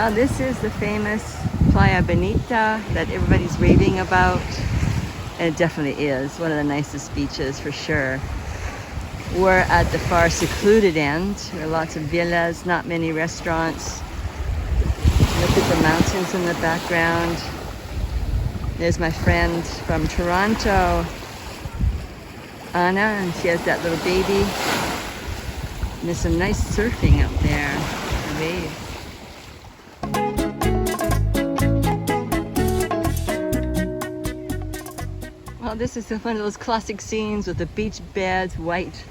Well, this is the famous Playa Bonita that everybody's raving about. And it definitely is one of the nicest beaches for sure. We're at the far secluded end. There are lots of villas, not many restaurants. Look at the mountains in the background. There's my friend from Toronto, Anna, and she has that little baby. And there's some nice surfing up there. The wave. Well, this is one of those classic scenes with the beach beds, white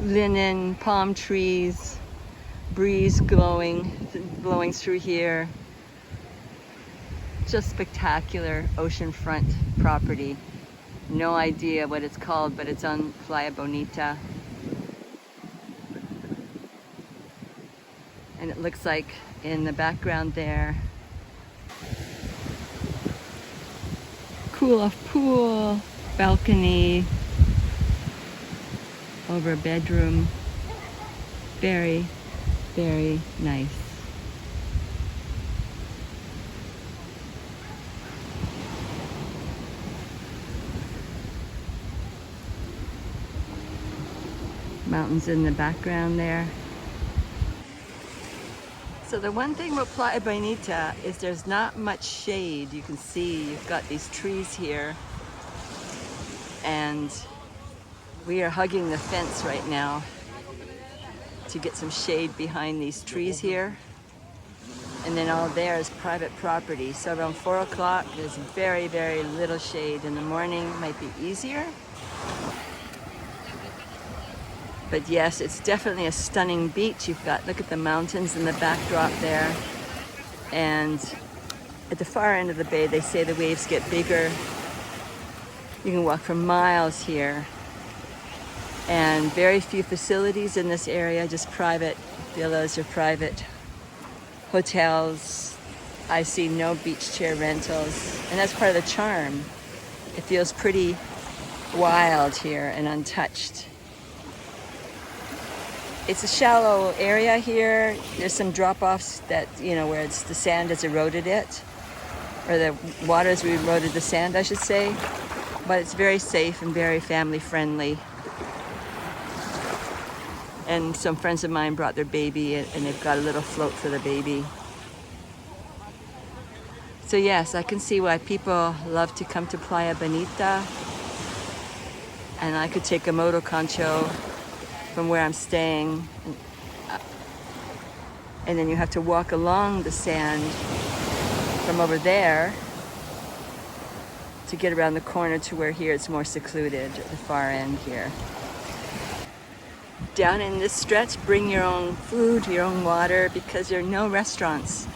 linen, palm trees, breeze blowing through here. Just spectacular oceanfront property. No idea what it's called, but it's on Playa Bonita. And it looks like in the background there, cool off pool, balcony, over a bedroom. Very, very nice. Mountains in the background there. So the one thing about Playa Bonita is there's not much shade. You can see you've got these trees here, and we are hugging the fence right now to get some shade behind these trees here. And then all there is private property. So around 4 o'clock, there's very, very little shade. In the morning, it might be easier. But yes, it's definitely a stunning beach. You've got, look at the mountains in the backdrop there. And at the far end of the bay, they say the waves get bigger. You can walk for miles here. And very few facilities in this area, just private villas or private hotels. I see no beach chair rentals. And that's part of the charm. It feels pretty wild here and untouched. It's a shallow area here. There's some drop-offs that, you know, where the sand has eroded it, or the water has eroded the sand, I should say. But it's very safe and very family-friendly. And some friends of mine brought their baby, and they've got a little float for the baby. So yes, I can see why people love to come to Playa Bonita. And I could take a moto concho from where I'm staying, and then you have to walk along the sand from over there to get around the corner to where here it's more secluded at the far end here. Down in this stretch, bring your own food, your own water, because there are no restaurants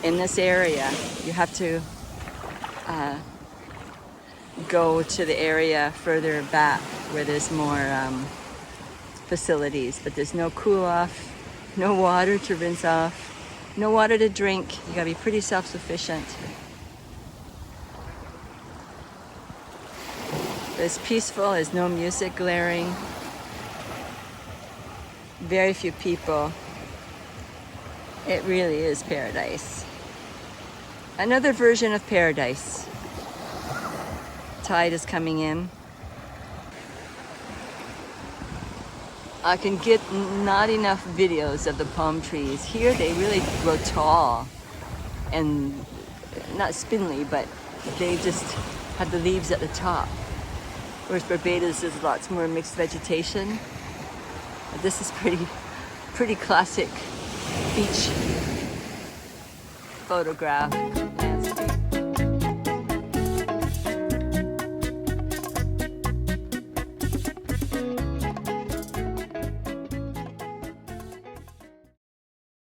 in this area. You have to go to the area further back where there's more facilities, but there's no cool off, no water to rinse off, no water to drink. You gotta be pretty self-sufficient. It's peaceful, there's no music blaring, very few people. It really is paradise. Another version of paradise. Tide is coming in. I can get not enough videos of the palm trees. Here they really grow tall and not spindly, but they just have the leaves at the top. Whereas Barbados is lots more mixed vegetation. But this is pretty classic beach photograph.